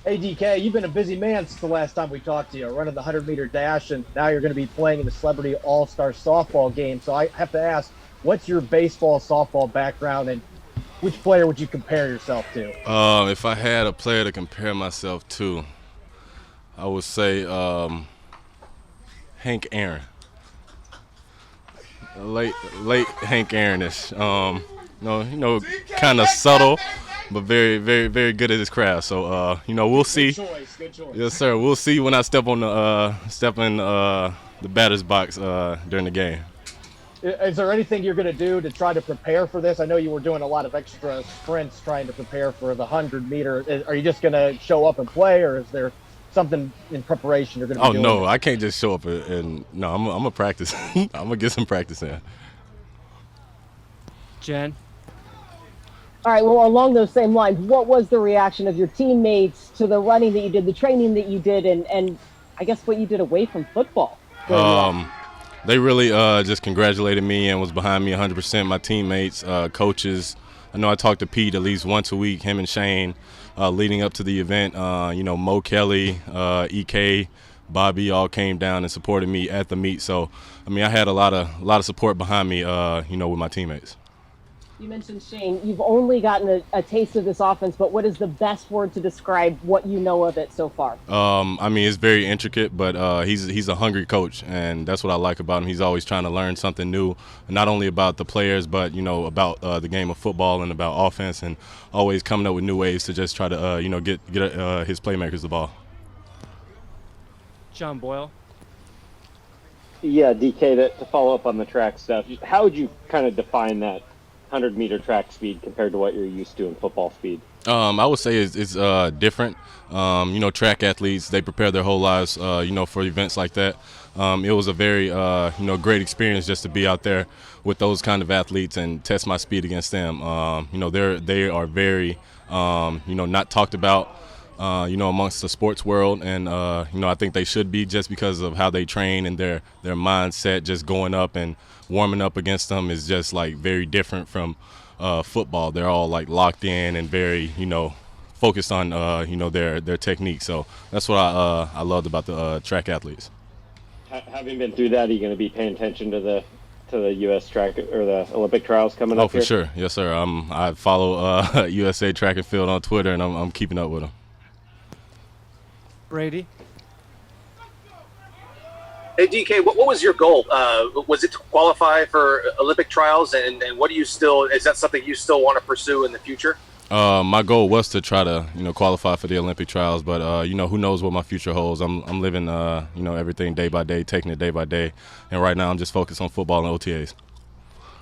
Hey, DK, you've been a busy man since the last time we talked to you, running the 100-meter dash, and now you're going to be playing in the Celebrity All-Star softball game. So I have to ask, what's your baseball, softball background, and which player would you compare yourself to? If I had a player to compare myself to, I would say Hank Aaron. Late Hank Aaronish. Kind of subtle, but very, very, very good at his craft. So, we'll see. Good choice. Yes, sir. We'll see when I step in the batter's box during the game. Is there anything you're going to do to try to prepare for this? I know you were doing a lot of extra sprints trying to prepare for the 100-meter. Are you just going to show up and play, or is there something in preparation you're going to be doing? Oh, no, I can't just show up and no, I'm going to practice. I'm going to get some practice in. Jen? All right, well, along those same lines, what was the reaction of your teammates to the running that you did, the training that you did, and I guess what you did away from football? They really just congratulated me and was behind me 100%. My teammates, coaches. I know I talked to Pete at least once a week, him and Shane, leading up to the event. Mo Kelly, EK, Bobby all came down and supported me at the meet. So, I had a lot of support behind me, with my teammates. You mentioned Shane. You've only gotten a taste of this offense, but what is the best word to describe what you know of it so far? It's very intricate, but he's a hungry coach, and that's what I like about him. He's always trying to learn something new, not only about the players, but about the game of football and about offense, and always coming up with new ways to just try to get his playmakers the ball. John Boyle? Yeah, DK, to follow up on the track stuff, how would you kind of define that 100-meter track speed compared to what you're used to in football speed? I would say it's different. Track athletes, they prepare their whole lives, for events like that. It was a very, great experience just to be out there with those kind of athletes and test my speed against them. They are very, not talked about, amongst the sports world, and I think they should be, just because of how they train and their mindset. Just going up and warming up against them is just like very different from football. They're all like locked in and very, focused on their technique. So that's what I loved about the track athletes. Having been through that, are you going to be paying attention to the U.S. track or the Olympic trials coming up? Oh, for sure. Yes, sir. I follow USA Track and Field on Twitter, and I'm keeping up with them. Brady? Hey, DK, what was your goal? Was it to qualify for Olympic trials, and what do you is that something you still want to pursue in the future? My goal was to try to, qualify for the Olympic trials, but, who knows what my future holds. I'm living, everything day by day, taking it day by day, and right now I'm just focused on football and OTAs.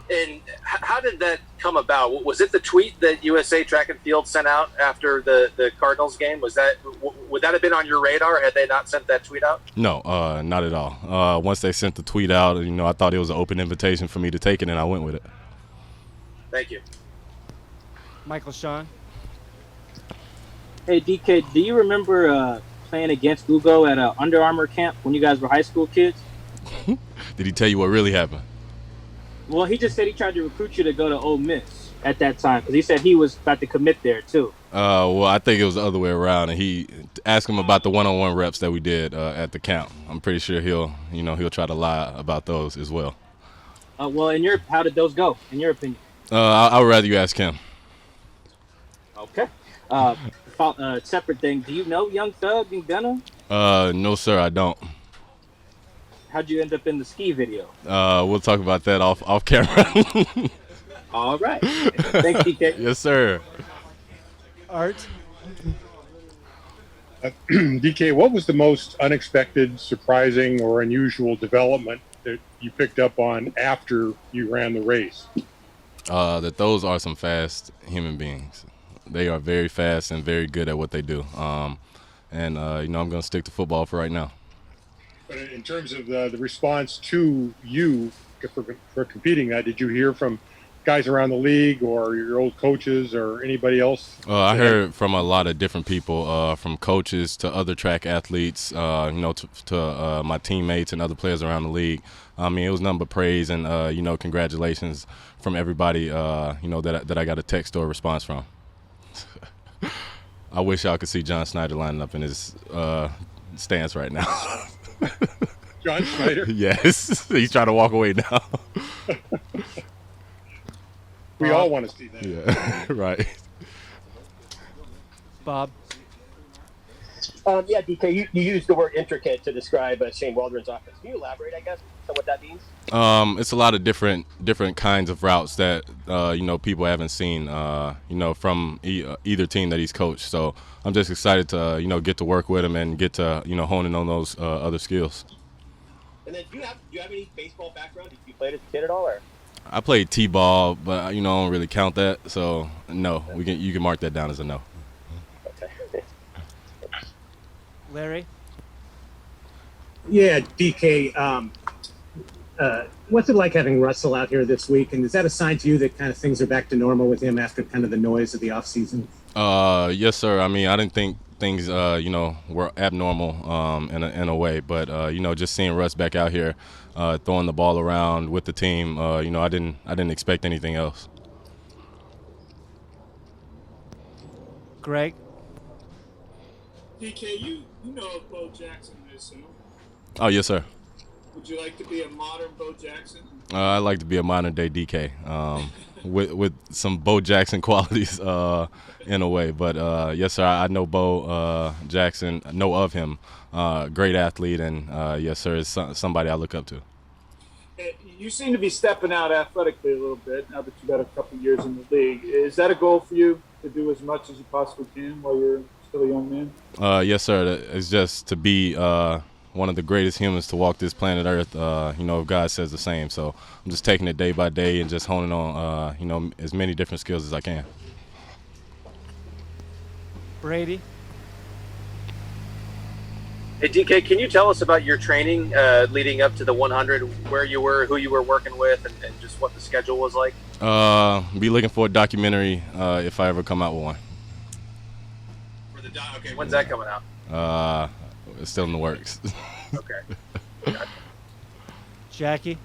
And how did that come about? Was it the tweet that USA Track and Field sent out after the Cardinals game? Would that have been on your radar had they not sent that tweet out? No, not at all. Once they sent the tweet out, I thought it was an open invitation for me to take it, and I went with it. Thank you. Michael Sean? Hey, DK, do you remember playing against Ugo at an Under Armour camp when you guys were high school kids? Did he tell you what really happened? Well, he just said he tried to recruit you to go to Ole Miss at that time, because he said he was about to commit there too. Well, I think it was the other way around, and he asked him about the one-on-one reps that we did at the camp. I'm pretty sure he'll try to lie about those as well. Well, how did those go, in your opinion? I would rather you ask him. Okay. Separate thing. Do you know Young Thug and Gunna? No, sir, I don't. How'd you end up in the ski video? We'll talk about that off camera. All right. Thanks, DK. Yes, sir. Art? DK, what was the most unexpected, surprising, or unusual development that you picked up on after you ran the race? That those are some fast human beings. They are very fast and very good at what they do. I'm going to stick to football for right now. But in terms of the response to you for competing, did you hear from guys around the league or your old coaches or anybody else? I heard from a lot of different people, from coaches to other track athletes, to my teammates and other players around the league. It was nothing but praise and, congratulations from everybody, that I got a text or a response from. I wish y'all could see John Snyder lining up in his stance right now. John Snyder? Yes, he's trying to walk away now. We all want to see that. Yeah, right. Bob. Yeah, DK, you used the word intricate to describe Shane Waldron's offense. Can you elaborate, I guess, on what that means? It's a lot of different kinds of routes that people haven't seen from either team that he's coached. So I'm just excited to get to work with him and get to hone in on those other skills. And then do you have any baseball background? Did you play as a kid at all, or? I played T-ball, but I don't really count that. So no, you can mark that down as a no. Okay. Larry. Yeah, DK. What's it like having Russell out here this week? And is that a sign to you that kind of things are back to normal with him after kind of the noise of the offseason? Yes, sir. I mean, I didn't think things, were abnormal in a way. But, just seeing Russ back out here throwing the ball around with the team, I didn't expect anything else. Greg. DK, you know of Bo Jackson, I assume. Oh, yes, sir. Would you like to be a modern Bo Jackson? I'd like to be a modern-day DK with some Bo Jackson qualities in a way. But, yes, sir, I know Bo Jackson, know of him. Great athlete, and, yes, sir, is somebody I look up to. You seem to be stepping out athletically a little bit now that you've got a couple years in the league. Is that a goal for you, to do as much as you possibly can while you're still a young man? Yes, sir. It's just to be one of the greatest humans to walk this planet Earth. If God says the same. So I'm just taking it day by day and just honing on, as many different skills as I can. Brady. Hey, DK, can you tell us about your training leading up to the 100, where you were, who you were working with, and just what the schedule was like? Be looking for a documentary if I ever come out with one. Okay, when's that coming out? It's still in the works. Okay. Jackie.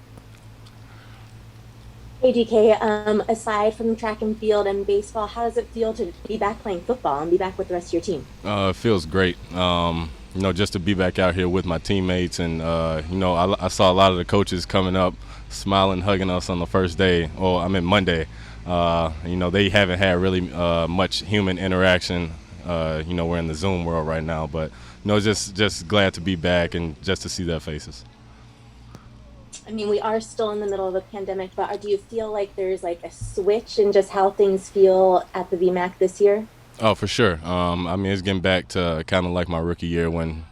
Hey DK, aside from track and field and baseball, how does it feel to be back playing football and be back with the rest of your team? It feels great. Just to be back out here with my teammates, and I saw a lot of the coaches coming up, smiling, hugging us on the first day. Monday. They haven't had really much human interaction. We're in the Zoom world right now, but just glad to be back and just to see their faces. I mean, we are still in the middle of the pandemic, but do you feel like there's like a switch in just how things feel at the VMAC this year? Oh, for sure. It's getting back to kind of like my rookie year when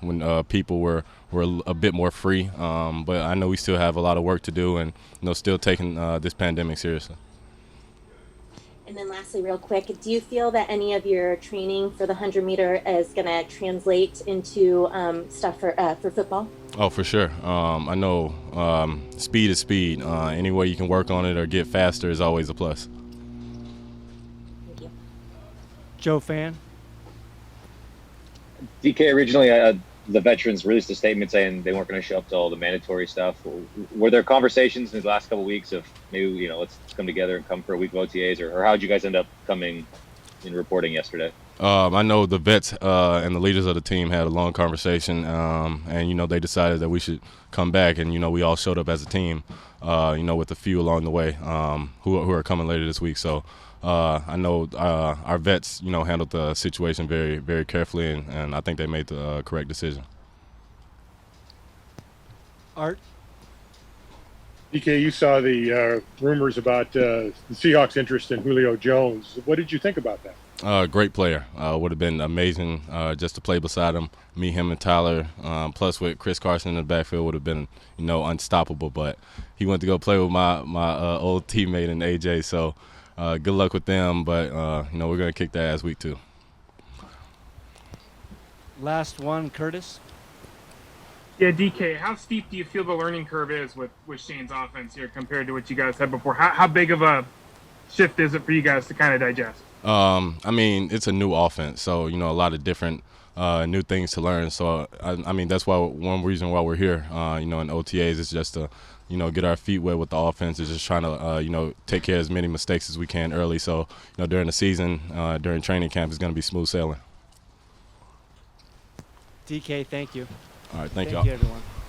people were a bit more free. But I know we still have a lot of work to do, and still taking this pandemic seriously. And then lastly, real quick, do you feel that any of your training for the 100-meter is going to translate into stuff for football? Oh, for sure. I know speed is speed. Any way you can work on it or get faster is always a plus. Thank you. Joe Fan. DK, originally the veterans released a statement saying they weren't going to show up to all the mandatory stuff. Were there conversations in the last couple of weeks of maybe, let's come together and come for a week of OTAs, or how did you guys end up coming in reporting yesterday? I know the vets and the leaders of the team had a long conversation, and they decided that we should come back, and we all showed up as a team, with a few along the way who are coming later this week. So I know our vets, handled the situation very, very carefully, and I think they made the correct decision. Art. DK, you saw the rumors about the Seahawks' interest in Julio Jones. What did you think about that? Great player. Would have been amazing just to play beside him. Me, him, and Tyler, plus with Chris Carson in the backfield, would have been, unstoppable. But he went to go play with my old teammate in AJ. So good luck with them. But we're gonna kick their ass week 2. Last one, Curtis. Yeah, DK, how steep do you feel the learning curve is with Shane's offense here compared to what you guys had before? How big of a shift is it for you guys to kind of digest? It's a new offense, so a lot of different new things to learn. So that's one reason why we're here. In OTAs is just to get our feet wet with the offense, is just trying to take care of as many mistakes as we can early. So during the season, during training camp, it's going to be smooth sailing. DK, thank you. All right, thank Thank y'all. you, everyone.